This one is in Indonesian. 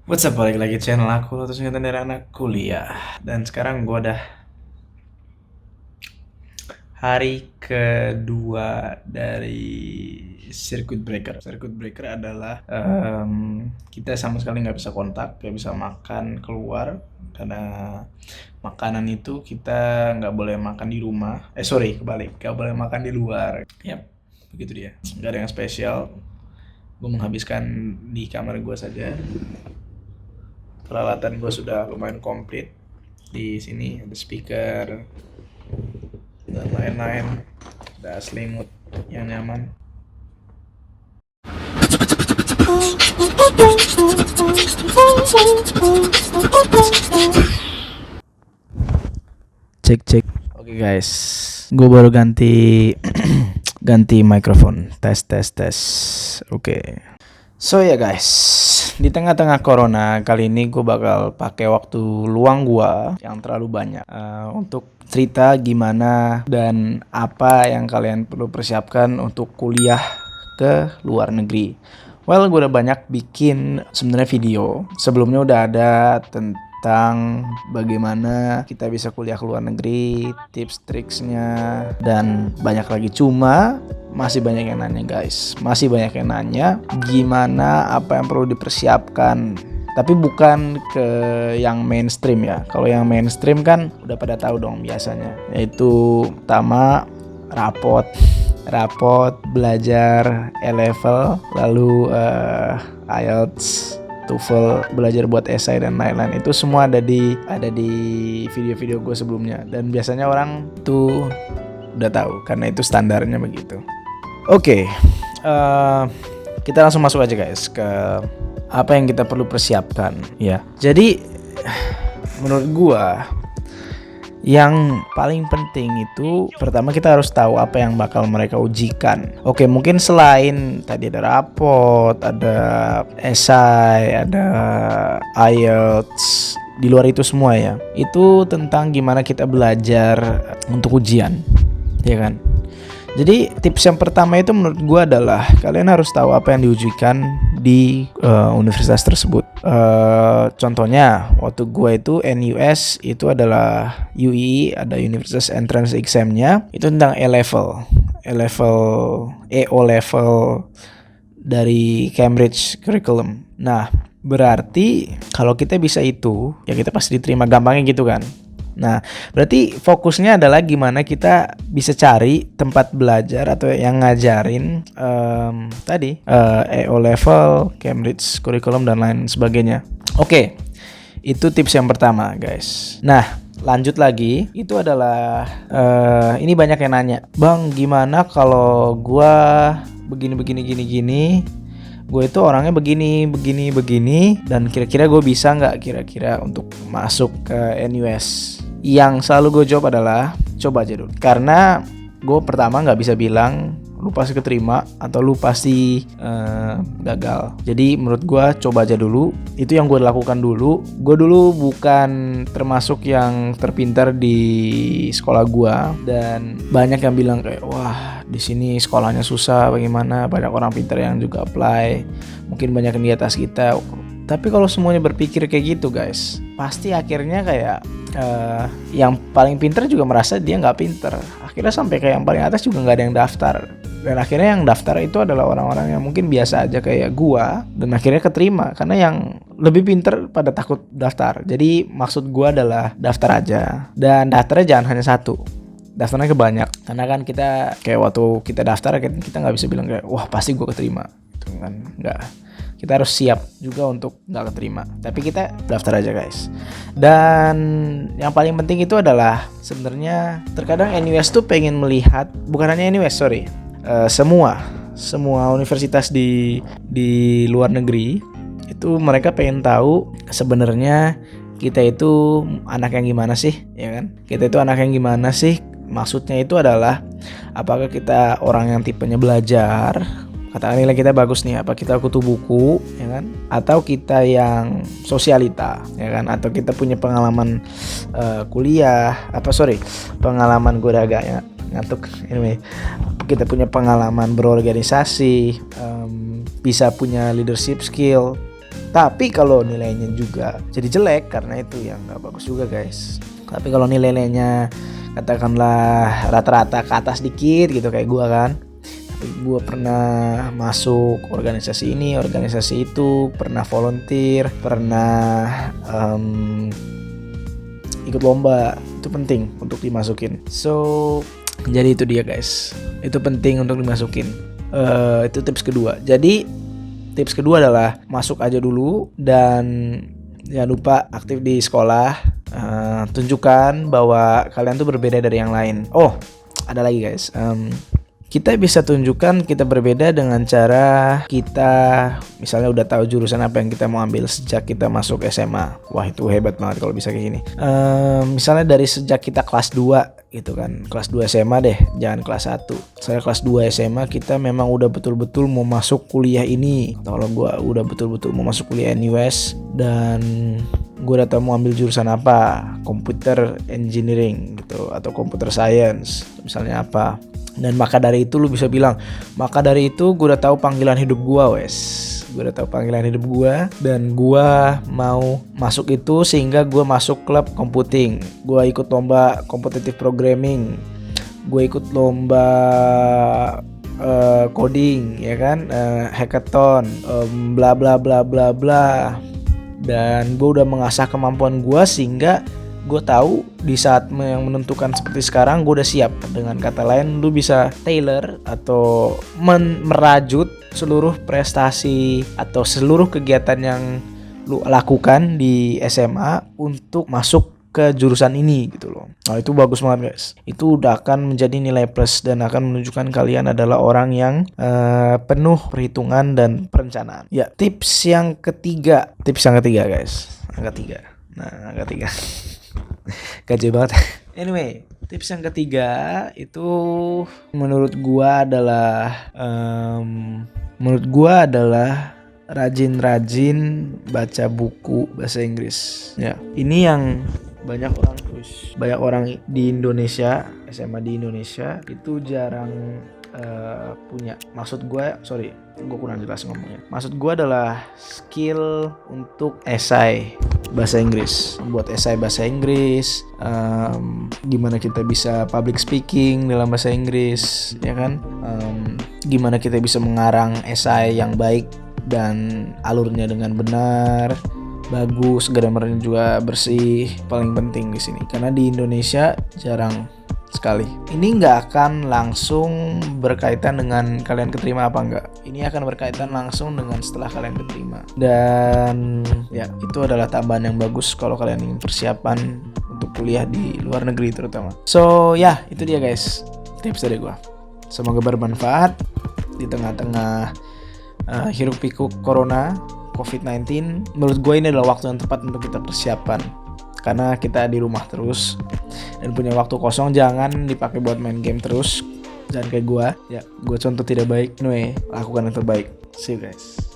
What's up, balik lagi channel aku Lotus Ingetan dari anak kuliah. Dan sekarang gue udah hari kedua dari circuit breaker. Circuit breaker adalah kita sama sekali nggak bisa kontak, nggak bisa makan keluar karena makanan itu kita nggak boleh makan di rumah. Kebalik, nggak boleh makan di luar. Yap, begitu dia. Nggak ada yang spesial. Gue menghabiskan di kamar gue saja. Peralatan gue sudah lumayan komplit. Di sini ada speaker dan lain-lain, ada selimut yang nyaman. Cek. Oke guys, gue baru ganti ganti mikrofon. Tes. Oke. So ya guys, di tengah-tengah corona kali ini gue bakal pakai waktu luang gue yang terlalu banyak untuk cerita gimana dan apa yang kalian perlu persiapkan untuk kuliah ke luar negeri. Well, gue udah banyak bikin sebenarnya video. Sebelumnya udah ada tentang bagaimana kita bisa kuliah ke luar negeri, tips triksnya, dan banyak lagi. Cuma masih banyak yang nanya guys, masih banyak yang nanya gimana, apa yang perlu dipersiapkan. Tapi bukan ke yang mainstream ya. Kalau yang mainstream kan udah pada tahu dong biasanya. Yaitu pertama rapot belajar E-level, lalu IELTS, TOEFL, belajar buat esai dan lain-lain. Itu semua ada di video-video gue sebelumnya. Dan biasanya orang tuh udah tahu karena itu standarnya begitu. Oke, kita langsung masuk aja guys ke apa yang kita perlu persiapkan ya. Jadi menurut gua yang paling penting itu pertama kita harus tahu apa yang bakal mereka ujikan. Oke, mungkin selain tadi ada rapot, ada esai, ada IELTS, di luar itu semua ya, itu tentang gimana kita belajar untuk ujian, ya kan? Jadi tips yang pertama itu menurut gue adalah kalian harus tahu apa yang diujikan di universitas tersebut. Contohnya waktu gue itu NUS itu adalah UI, ada Universitas Entrance Exam-nya, itu tentang E-level dari Cambridge Curriculum. Nah, berarti kalau kita bisa itu, ya kita pasti diterima, gampangnya gitu kan. Nah, berarti fokusnya adalah gimana kita bisa cari tempat belajar atau yang ngajarin E-level, Cambridge Curriculum dan lain sebagainya. Oke, itu tips yang pertama guys. Nah, lanjut lagi, itu adalah ini banyak yang nanya, Bang, gimana kalau gua begini, gue itu orangnya begini, dan kira-kira gue bisa nggak kira-kira untuk masuk ke NUS? Yang selalu gue jawab adalah coba aja dulu, karena gue pertama nggak bisa bilang lu pasti keterima atau lu pasti gagal. Jadi menurut gue coba aja dulu. Itu yang gue lakukan dulu. Gue dulu bukan termasuk yang terpintar di sekolah gue, dan banyak yang bilang kayak, wah di sini sekolahnya susah, bagaimana, banyak orang pintar yang juga apply, mungkin banyak yang di atas kita. Tapi kalau semuanya berpikir kayak gitu guys, pasti akhirnya kayak yang paling pintar juga merasa dia nggak pintar. Akhirnya sampai kayak yang paling atas juga nggak ada yang daftar. Dan akhirnya yang daftar itu adalah orang-orang yang mungkin biasa aja kayak gua, dan akhirnya keterima karena yang lebih pintar pada takut daftar. Jadi maksud gua adalah daftar aja, dan daftarnya jangan hanya satu, daftarnya kebanyak. Karena kan kita kayak waktu kita daftar kita nggak bisa bilang kayak wah pasti gua keterima, itu kan nggak. Kita harus siap juga untuk nggak keterima. Tapi kita daftar aja guys. Dan yang paling penting itu adalah sebenarnya terkadang NUS tuh pengen melihat, bukan hanya NUS, semua universitas di luar negeri itu mereka pengen tahu sebenarnya kita itu anak yang gimana sih, ya kan? Kita itu anak yang gimana sih? Maksudnya itu adalah apakah kita orang yang tipenya belajar, katakan nilai kita bagus nih, apa kita kutu buku, ya kan? Atau kita yang sosialita, ya kan? Atau kita punya pengalaman pengalaman gue agak ngantuk. Anyway, kita punya pengalaman berorganisasi, bisa punya leadership skill, Tapi kalau nilainya juga jadi jelek, karena itu yang nggak bagus juga guys. Tapi kalau nilainya katakanlah rata-rata ke atas dikit gitu kayak gua kan, gue pernah masuk organisasi ini, organisasi itu, pernah volunteer, pernah ikut lomba. Itu penting untuk dimasukin. So jadi itu dia guys, itu penting untuk dimasukin. Itu tips kedua. Jadi tips kedua adalah masuk aja dulu dan jangan lupa aktif di sekolah. Tunjukkan bahwa kalian tuh berbeda dari yang lain. Oh, ada lagi guys. Kita bisa tunjukkan kita berbeda dengan cara kita misalnya udah tahu jurusan apa yang kita mau ambil sejak kita masuk SMA. Wah, itu hebat banget kalau bisa kayak gini. Misalnya dari sejak kita kelas 2 gitu kan. Kelas 2 SMA deh, jangan kelas 1. Saya kelas 2 SMA kita memang udah betul-betul mau masuk kuliah ini. Kalau gue udah betul-betul mau masuk kuliah NUS dan gue udah tahu mau ambil jurusan apa, computer engineering gitu atau computer science misalnya apa. Dan maka dari itu lu bisa bilang, maka dari itu gue udah tahu panggilan hidup gue wes. Gue udah tahu panggilan hidup gue dan gue mau masuk itu sehingga gue masuk klub computing. Gue ikut lomba competitive programming. Gue ikut lomba coding ya kan, hackathon, bla bla bla bla bla. Dan gue udah mengasah kemampuan gue sehingga gue tahu di saat yang menentukan seperti sekarang gue udah siap. Dengan kata lain, lu bisa tailor atau merajut seluruh prestasi atau seluruh kegiatan yang lu lakukan di SMA untuk masuk ke jurusan ini gitu loh. Nah, itu bagus banget guys. Itu udah akan menjadi nilai plus dan akan menunjukkan kalian adalah orang yang penuh perhitungan dan perencanaan. Ya, tips yang ketiga guys. Angka 3. Nah, angka 3. Gaje banget. Anyway, tips yang ketiga itu menurut gua adalah rajin-rajin baca buku bahasa Inggris. Ya, ini yang banyak orang di Indonesia, SMA di Indonesia itu jarang punya. Maksud gue kurang jelas ngomongnya. Maksud gue adalah skill untuk esai bahasa Inggris, membuat esai bahasa Inggris, gimana kita bisa public speaking dalam bahasa Inggris, ya kan? Gimana kita bisa mengarang esai yang baik dan alurnya dengan benar, bagus, grammarnya juga bersih, paling penting di sini. Karena di Indonesia jarang sekali. Ini nggak akan langsung berkaitan dengan kalian keterima apa enggak. Ini akan berkaitan langsung dengan setelah kalian keterima. Dan ya, itu adalah tambahan yang bagus kalau kalian ingin persiapan untuk kuliah di luar negeri terutama. So ya, itu dia guys, tips dari gua. Semoga bermanfaat di tengah-tengah hiruk pikuk corona COVID-19. Menurut gue ini adalah waktu yang tepat untuk kita persiapan. Karena kita di rumah terus dan punya waktu kosong, jangan dipakai buat main game terus. Jangan kayak gue. Ya, gue contoh tidak baik. Anyway, lakukan yang terbaik. See you guys.